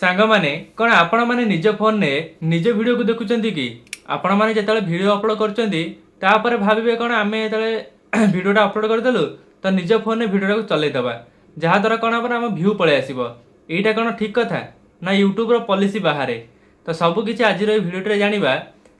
सांग माने कौन आपण माने निज फोन ने निज वीडियो को देखुचंती कि आपण माने जेतले वीडियो अपलोड करचंती तापर भाबिबे कौन आमे जेतले वीडियोटा अपलोड करदेलु तो निज फोन ने वीडियोटा को चलै दबा जहाँ द्वारा कौन हम आम व्यू पळे आसीबो। एटा कौन ठीक कथा ना यूट्यूब रो पॉलिसी बाहर तो सब किछि आज भिडियोटे जानिबा।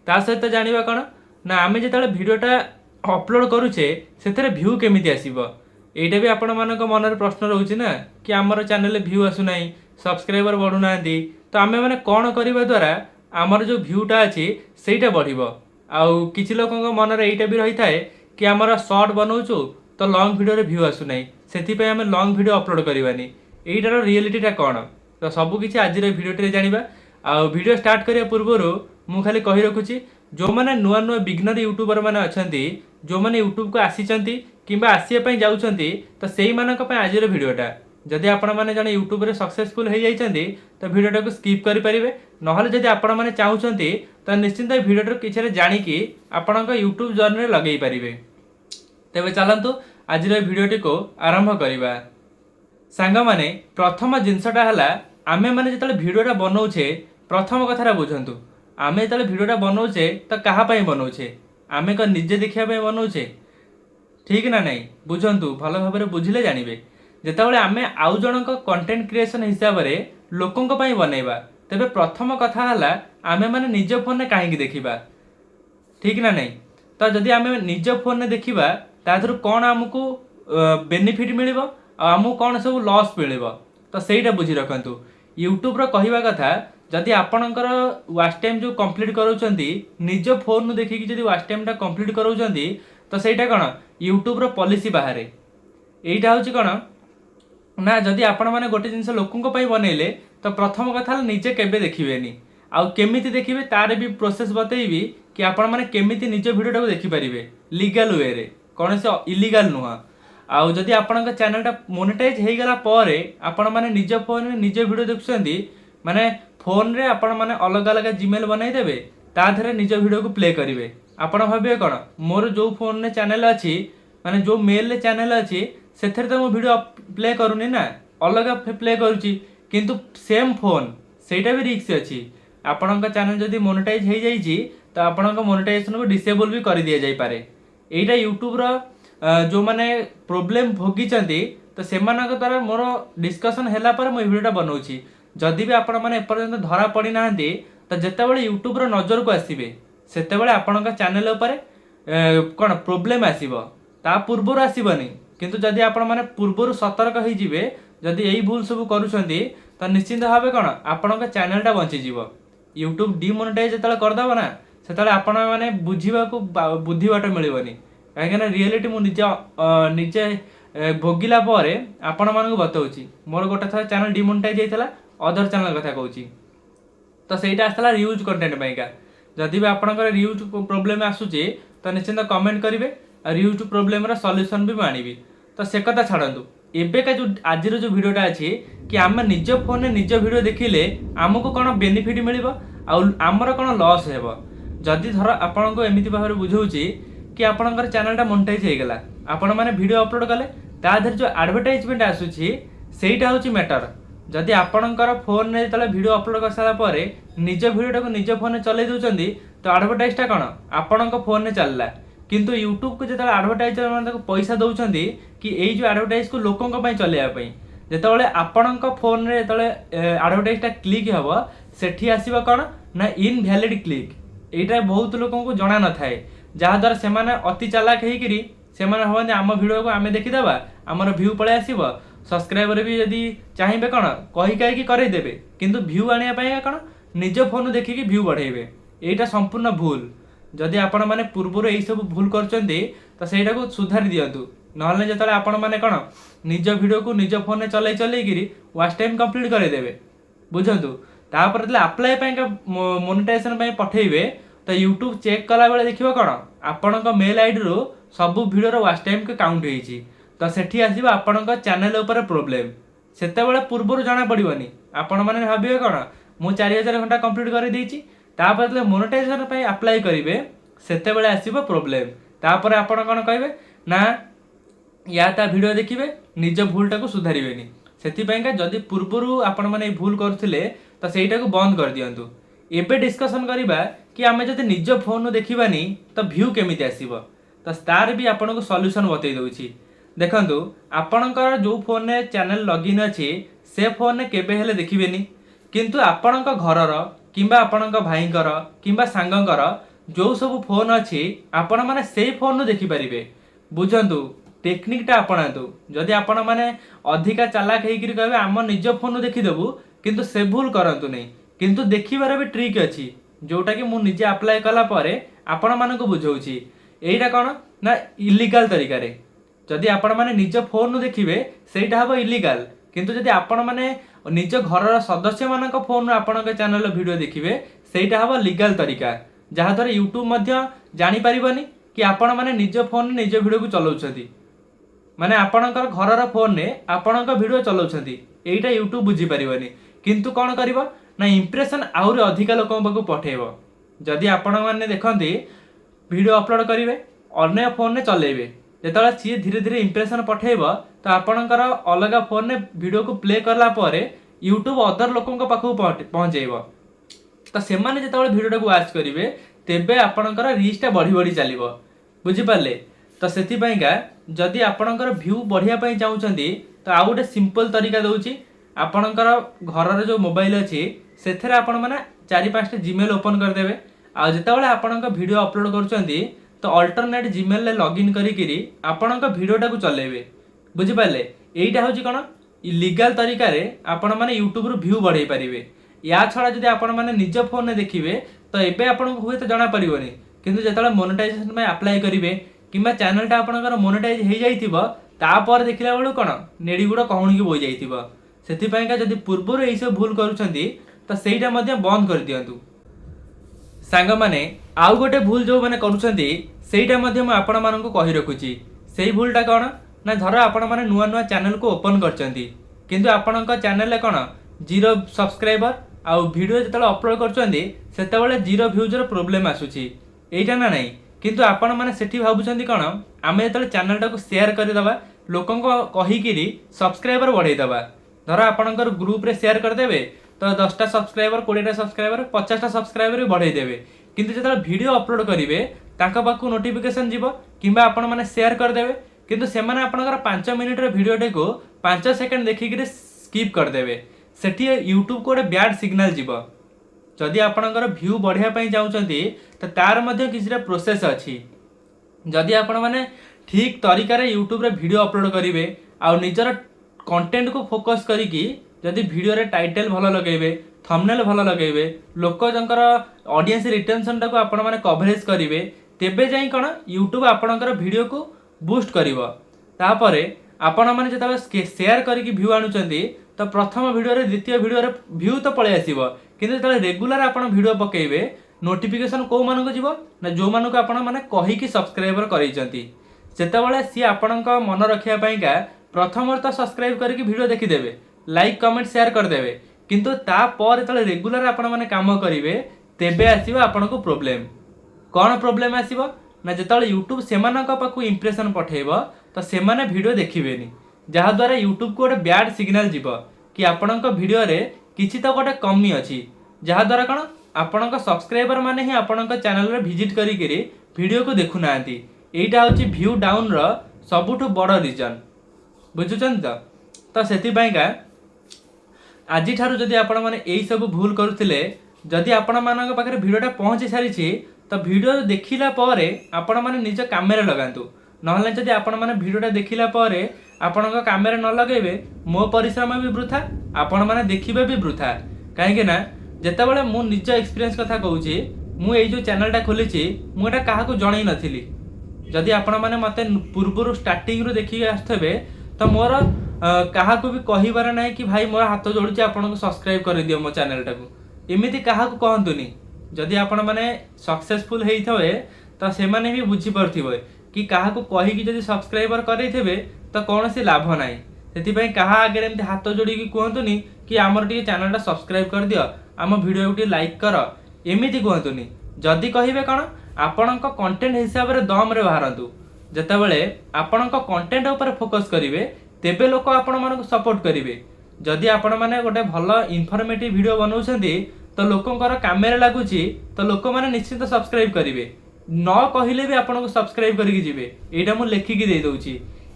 ता सहित जानिबा कौन ना आमे जेतले वीडियोटा अपलोड करूचे सेथरे व्यू केमिति आसीबो। एटा भी आपण मानक मनरे प्रश्न रहउछि ना कि आमर चैनल व्यू आसु नाही सब्सक्राइबर बढ़ू ना तो आमे माने कौन करबा द्वारा आमर जो व्यूटा अच्छी सेटा बढ़िबो। आउ किछि लोकंक मनरे एटा भी रही थाए कि आमर शॉर्ट बनाउछु तो लॉन्ग वीडियो रे व्यू आसु नाही सेथि पे आमे लॉन्ग वीडियो अपलोड करबानी। एटार रियलिटीटा कौन तो सब किछि आज भिडियोटे जानिबा। आउ वीडियो स्टार्ट करिया पूर्वरु मु खाली कहि रखुछि जो माने नुआ नुआ बिगनर यूट्यूबर माने अछंती जो माने यूट्यूब को आसीचंती किंबा आसिया पई जाउचंती तो सेई मानक पई आज भिडियोटा जदि आपण माने जने यूट्यूब रे सक्सेसफुल हो जाइछंती तो वीडियोटा को स्किप करि परिबे। नहले जदि आपण माने चाहुचंती तो निश्चिंत वीडियोटा किछि रे जानि कि आपणक यूट्यूब जर्नी रे लगेई परिबे। तेबे चलंतु आज वीडियोटी को आरंभ करिबा। सांग माने प्रथम जिनसटा हला आमे माने जतले वीडियोटा बनौछे प्रथम कथारा बुझंतु आमे जतले वीडियोटा बनौछे तो कहा पई बनौछे आमे को निजे देखिया पई बनौछे ठीक ना नहीं बुझंतु भल भाबरे बुझिले जानिबे। जेतेबेले आमे आउ जनक कंटेंट क्रिएशन हिसाब रे लोकंक पई बनेबा तेबे प्रथम कथा हला आमे माने निज फोन ने काहेकि देखिबा ठीक ना नहीं। तो जदि आमे निज फोन ने देखिबा तादरु कोन हमकु बेनिफिट मिलिबो आ हमकु कोन सब लॉस मिलिबो तो सेटा बुझी रखंतु। यूट्यूब रो कहिबा कथा जदि आपणकर वाच टाइम जो कंप्लीट करूचंती निज फोन नु देखि कि जदि वाच टाइम टा कंप्लीट करूचंती तो सेटा कोन यूट्यूब रो पॉलिसी बाहर एटा होची कोन ना जदि आपण माने गोटे जिनस लोकंक पई बनेले तो प्रथम कथा निजे केबे देखिबेनी आउ केमिति देखिबे तारे भी प्रोसेस बतेइबी कि आपण माने केमिति निज वीडियोटा को देखि परिबे लीगल वे रे कोन से इलीगल नुहा। आउ जदि आपणक चैनलटा मोनेटाइज हेई गला परे आपण माने निज फोन रे निज वीडियो देखुछंती माने फोन रे आपण माने अलग अलग जीमेल बनाई देबे ता धरे निज वीडियो को प्ले करिवे। आपण भाबिबे कोन मोर जो फोन रे चैनल अछि माने जो मेल रे चैनल अछि सेथरे तो मो वीडियो प्ले करूनी ना अलग प्ले करूची किंतु सेम फोन सेटा भी रिस्क अछि। आपणक चैनल जदि मोनेटाइज हेई जाईची तो आपणक मोनेटाइजेशन को डिसेबल भी कर दिया जाई पारे। एटा यूट्यूब रो जो माने प्रॉब्लम भोगिचंती तो सेमानक द्वारा मोर डिस्कशन हैला पर मो वीडियोटा बनौची। जदि भी आपण माने एपर्यंत धरा पड़ी नाहंती तो जेतेबेले यूट्यूब रो नजर को आसीबे सेतेबेले आपणक चैनल ऊपर कोन प्रॉब्लम आसीबो ता पूर्वरु आसीबनी। किंतु जदि आपण माने पूर्वरु सतर्क होई जिवे जदि एई भूल सब करूछंती तो निश्चिंत भाबे कोन आपणक चैनलटा बंची जीवो। यूट्यूब डिमोनेटाइज जेतले कर दबो ना सेतले आपण माने बुझीबा को बुद्धि बाट मिलिबनी काहेकि रियलिटी मु निजे भोगिला परे आपण मानक बताउची। मोर गोटे थर चैनल डिमोनेटाइज हेतला अदर चैनल कथा कहूची तो सेटा आसला रियूज कंटेंट पाइका जदि भी आपणकर रियूज प्रॉब्लम आसुची तो निश्चिंत कमेंट करिवे और रियूज प्रॉब्लम रा सॉल्यूशन भी आनिबी। तो से कथा छाड़ंतु एबे का जो आज जो वीडियोटा अछि कि आम निज फोन ने निज वीडियो देखिले आमको कोन बेनिफिट मिलिबो आ आमर कोन लॉस हेबो। जदि धर आपण को एमिति भाबरे बुझौची कि आपणकर चैनलटा मोनेटाइज हे गेला आपण माने वीडियो अपलोड कले ता धर जो एडवर्टाइजमेंट आसुची सेटा होची मैटर। जदि आपणकर फोन ने तले वीडियो अपलोड कर सारा परे निज वीडियोटा को निज फोन ने चलै दोचंदी तो एडवर्टाइजटा कोन आपणक फोन ने चलला किंतु यूट्यूब को जेतले एडवर्टाइजर माने पैसा दउचंदी कि एई जो एडवर्टाइज को लोकंक पई चलेया पई जेतबेले आपणक फोन रे जेतबेले एडवर्टाइजटा क्लिक हबो सेठी आसीबो कोन ना इनवैलिड क्लिक। एटा बहुत लोकन को जणा न थाए जहाँ द्वारा से माने अति चालाक हेकरी से माने होने आम वीडियो को आमे देखि देबा हमर व्यू पळे आसीबो सब्सक्राइबर भी यदि चाहिबे कोन कहि काहे कि करै देबे किंतु व्यू आनिया पई कोन निज फोन देखि कि व्यू बढ़ाइबे। एटा संपूर्ण भूल जदि आपण माने पूर्वरु एई सब भूल करचंदी तो सेटा को सुधारी दियंतु। नहले जतले आपण माने कोन निज वीडियो को निज फोन ने चलै चलै गिरी वाच टाइम कंप्लीट करे देबे बुझंतु। तापर जले अप्लाई पई मोनेटाइजेशन पई पठेइबे तो यूट्यूब चेक कला बेले देखिबो कोन आपणक मेल आईडी रो सब वीडियो रो वाच टाइम के काउंट होईची तो सेठी आसीबो आपणक चैनल ऊपर प्रॉब्लम सेते बेले पूर्वरु जाना पड़िबनी। आपण माने भाबिबे कोन मु 4000 घंटा कंप्लीट कर देइची तापर जले मोनेटाइजेशन पई अप्लाई करिवे सेते बेले आसीबो प्रॉब्लम। तापर आपण कोन कहबे ना या ता वीडियो देखिबे निज भूलटा को सुधारिबेनी। सेति पई का जदि पूर्वरु आपण माने भूल करथिले तो सेटा को बंद कर दियंतु। एबे डिस्कशन करिबा कि आमे जदि निज फोन देखिबानी तो व्यू केमिति आसीबो। तो तार भी आपनको सॉल्यूशन बतै दउछि। देखंतु आपणकर जो फोन ने चैनल लॉगिन अछि से फोन ने केबे हेले देखिबेनी, किंतु आपणक घरर किंबा आपणक भाईकर किंबा सांगकर जो सब फोन अछि आपण माने सेई फोन देखि परिबे। बुझंतु टेक्निकटा अपनातु। जदि आपण माने अधिका चालाक हेकि कहबे आम निज फोन देखिदेबु, किंतु से भूल करंतु नहीं। किंतु देखिबार भी ट्रिक अछि जोटा कि मु निजे अप्लाई कला परे आपण मानको बुझौछि। एइटा कोन ना इलीगल तरीका रे जदि आपण माने निज फोन देखिबे सेइटा हबो इलीगल, किंतु जदि आपण माने निज घरर सदस्य मानक फोन आपणक चैनल वीडियो देखिबे सेइटा हबो लीगल तरीका, जहा द्वारा यूट्यूब मध्य जानि परिबनी कि आपण माने निज फोन निज वीडियो को चलाउछथि। माने आपणकर घरर फोन ने आपणक वीडियो चलाउछथि, एइटा यूट्यूब बुझी परिबनी। किंतु कोन करिवो ना इंप्रेशन आउर अधिक लोकन पाखु पठेइबो। जदि आपण माने देखंती वीडियो अपलोड करिवे अन्य फोन ने चलेइबे, जेतला सी धीरे धीरे इंप्रेशन पठेइबो तो आपणकर अलग फोन ने वीडियो को प्ले करला परे यूट्यूब अदर लोकन पाखु पहुंचेइबो। तो सेमाने जेतला वीडियो को वॉच करिवे तेबे आपणकर रीचटा बढ़ी बढ़ी चलिबो। बुझी पाले? तो सेति पयका जदि आपणकर व्यू बढ़िया पय चाहुचंती तो आ गोटे सिंपल तरीका दउची। आपणकर घरर जो मोबाइल अछि सेथरे आपण माने 4-5 जीमेल ओपन कर देबे। आ जेतबेले आपणक वीडियो अपलोड करूचंती तो अल्टरनेट जीमेल ले लॉगिन करिकिरी आपणक वीडियोटा को चलेबे। बुझी पाले? एइटा होची कोन इलीगल तरीका रे आपण माने यूट्यूब रो व्यू बढ़ाई परिबे। या छडा जदि आपण माने निज फोन ने देखिबे तो एबे आपणको होय तो जाना परिबोनी, किंतु जेतबेले मोनेटाइजेशन में अप्लाई करिवे किंबा चैनलटा आपणकर मोनेटाइज हे जाइथिबो तापर देखिला बेलु कोन नेडी गुडा कहूनी की बोई जाइथिबो। सेति पयका जदि पूर्वरो एई सब भूल करूछंती तो सेइटा मध्ये बंद कर दियंतु। सांग माने आउ गोटे भूल जो माने करूछंती सेइटा मध्ये म आपण माननको कहि रखुची। सेई भूलटा कोन ना धर आपण माने नुवा नुवा चैनल को ओपन करचंती, किंतु आपणक चैनल ले कोन 0 सब्सक्राइबर आउ वीडियो जेतले अपलोड करचंती सेतेबेले 0 व्यूज रो प्रॉब्लम आसुची। एइटा ना नाही, किंतु आपण माने सेठी भाबुछंती कोन आमे जेतले चैनलटा को शेयर करि दबा लोकन को कहि किरी सब्सक्राइबर बढ़ाई दबा। धर आपणकर ग्रुप रे शेयर कर देबे तो 10टा सब्सक्राइबर 20टा सब्सक्राइबर 50टा सब्सक्राइबर भी बढ़ाई देबे, किंतु जेतले वीडियो अपलोड करिवे ताका पाखु नोटिफिकेशन जीवो किंबा आपण माने शेयर कर देबे, किंतु से माने आपणकर 5 मिनिट रे वीडियोटे को 5 सेकंड देखि किरी स्किप कर देबे। सेठी यूट्यूब को बैड सिग्नल जीवो। जदि आपणकर व्यू बढ़िया पय जाउचंती तो तार मध्ये किछरा प्रोसेस अछि। जदि आपण माने ठीक तरीका रे यूट्यूब रे वीडियो अपलोड करिवे आ निजर कंटेंट को फोकस करिकी जदि वीडियो रे टाइटल भलो लगेबे थंबनेल भलो लगेबे लोक जंकर ऑडियंस रिटेंशन टाको आपण माने कवरेज करिवे तेबे जाई कोन यूट्यूब आपणकर वीडियो को बूस्ट करिवो। तापरे आपण माने जेतबे शेयर करिकी व्यू आनुचंती तो प्रथम वीडियो रे द्वितीय वीडियो रे व्यू तो पळे आसीबो, किंतु जेतबे रेगुलर आपण वीडियो पकेइबे नोटिफिकेशन को मानको जीवो ना जो मानको आपण माने कहि की सब्सक्राइबर करैचंती सेतेबेले सी आपणक मन रखिया पयका प्रथम तो सब्सक्राइब करके वीडियो देखि देबे, लाइक कमेंट शेयर कर देबे, किंतु ता पर जेतबेले रेगुलर आपण माने काम करिवे तेबे आसीबो आपणको प्रॉब्लम। कोन प्रॉब्लम आसीबो ना जेतबेले यूट्यूब सेमानक पाखु इंप्रेशन पठेइबो तो सेमाने वीडियो देखिबेनी, जहा द्वारा यूट्यूब को गोटे बैड सिग्नल जीवो कि आपणक वीडियो रे किछि तो गोटे कमी अछि, जहा द्वारा कोन आपणक सब्सक्राइबर माने ही आपणक चैनल रे विजिट करी करी वीडियो को देखु नांती। एइटा होची व्यू डाउन रो सबुठु बड़ रीजन। बुझुचन तो सेति पयका आजि ठारु जदि आपण माने एई सब भूल करूथिले जदि आपण मानक पाखरे वीडियोटा पहुंची सारिछि तो वीडियो देखिला परे आपण माने निज कामेरा लगांतु। नहले जदि आपण माने वीडियोटा देखिला परे आपणक कामेरा न लगेबे मो परिश्रम भी वृथा आपण माने देखिबे भी वृथा। काहेकि ना जेतेबेले मु निज एक्सपीरियंस कथा कहूची मु एई जो चैनलटा खोलिछि मु एटा काहाकू जणै नथिली। जदि आपण माने मते पूर्वरु स्टार्टिंग रु देखि आस्थबे तो मोर काहाकू भी कहिबार नाही कि भाई मोर हाथ जोडुची आपनको सब्सक्राइब कर दियो मो चैनलटा को, एमिति काहाकू कहंतुनी। जदि आपण माने सक्सेसफुल हेइथवे तो से माने भी बुझी परथिबो कि काहाकू कहि कि जदि सब्सक्राइबर करैथबे तो कोनोसी लाभ नाही। सेति पय काहा आगे एमति हाथ जोडी कि कहंतुनी कि हमर टी चैनलटा सब्सक्राइब कर दियो आम वीडियो को लाइक कर, एमिति कहंतुनी। जदि कहिबे कोन आपणक कंटेंट हिसाब रे दम रे बाहरंतु। जेतेबेले आपणक कंटेंट ऊपर फोकस करिवे तेबे लोक आपण मानक सपोर्ट करिवे। जदि आपण मैंने गोटे भल इनफॉर्मेटिव वीडियो बनाउछंती तो लोकंकर कामेरे लागुची तो लोक मैंने निश्चित सब्सक्राइब करेंगे न कहले भी आपन को सब्सक्राइब करके जिवे एटा मु लेखिकी दे दउची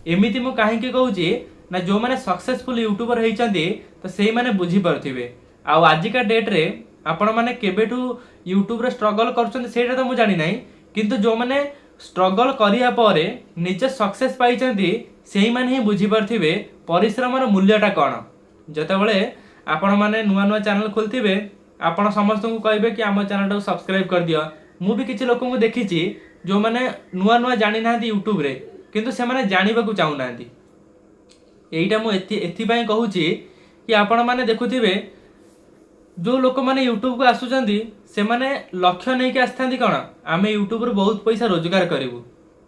एमिति मु काहे के कहूची ना जो माने सक्सेसफुल यूट्यूबर होइचंती तो सेही माने बुझी परथिबे आ आजिका डेट रे आपण माने केबेठू यूट्यूब रे स्ट्रगल करछंती सेटा तो मु जानि नाही किंतु जो माने स्ट्रगल करिया परे निजे सक्सेस पाइचंती सेही माने ही बुझी परथिबे परिश्रम रो मूल्यटा कोन जतेबेले आपण माने नुवा नुवा चैनल खोलथिबे आपण समस्त को कहबे कि आम चैनल को सब्सक्राइब कर दियो मु भी किछि लोक को देखिछि जो माने नुवा नुवा जानि नांती यूट्यूब रे किंतु से माने जानिबा को चाहू नांती एइटा मु एथि पई कहूछि कि आपण माने देखुथिबे जो लोक माने यूट्यूब को आसुचंदी से माने लक्ष्य नै के आस्थांती कोन आमे यूट्यूब रे बहुत पैसा रोजगार करिवु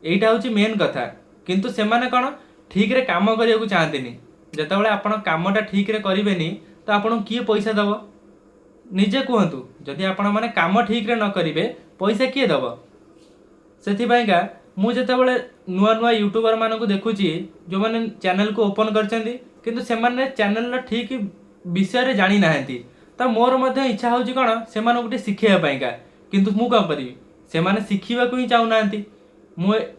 एइटा होछि मेन कथा किंतु से माने कोन ठीक रे काम करिया को चाहंतीनी जतेबेले आपण कामटा ठीक रे करिवेनी तो आपण की पैसा दबो निजे कहतु जदि आपण माने काम ठीक रे न करिवे पैसा किए दब से मु जितेबाला नुआ नुआ यूट्यूबर मान को देखुची जो मैंने चैनल को ओपन करछंती किंतु से माने चैनल ठीक विषय रे जानी नाहंती तो मोर मध्य इच्छा होची कोन से माने गोटे शिखिया पाइका किंतु मु कम करिवि से माने शिखिबा को ही चाहू नाहंती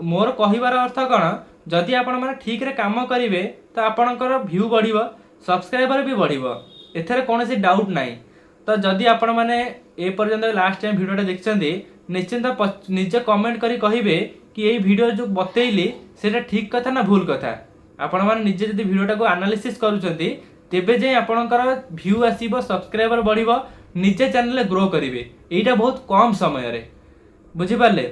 मोर कहिबार अर्थ कोन जदि आपण माने ठीक रे काम करिवे तो आपणकर व्यू बढ़िबो सब्सक्राइबर भी बढ़िबो एथरे कोनोसी डाउट नाही तो जदि आपण माने ए पर्यंत लास्ट टाइम वीडियोटा देखछंती निश्चिंत निजे कमेंट करी कहिबे कि ये वीडियो जो बतैली सेटा ठीक कथा ना भूल कथा आपण माने निजे जदि वीडियोटा को एनालिसिस करूछंती तेबे जे आपणकर व्यू आसीबो सब्सक्राइबर बढ़िबो निजे चैनल ग्रो करिवे एटा बहुत कम समय रे बुझी पारले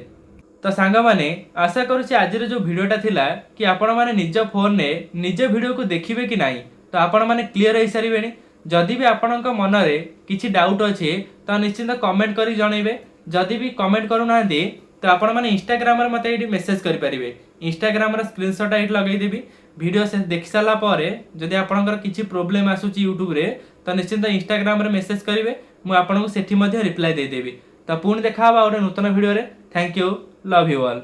तो सांग माने आशा करूछि आज जो वीडियोटा थिला कि आपण माने निज फोन ने निजे वीडियो को देखिबे कि नाही तो आपण माने क्लियर होई सारिबेनी जदि भी आपणक मन रे किछि डाउट अछि तो निश्चित कमेंट करी जणैबे जदि भी कमेंट करू नाहंती तो आपण माने इंस्टाग्राम रे मते एडी मेसेज करि परिबे इंस्टाग्राम रे स्क्रीनशॉट एट लगै देबी वीडियो से देखि साला पारे जदि आपणकर किछि प्रॉब्लम आसुची यूट्यूब रे तो निश्चित इंस्टाग्राम रे मेसेज करिवे मु आपणको सेठी मध्ये रिप्लाई दे देबी तो पुणी देखा ओटे नूतन वीडियो रे thank you love you all.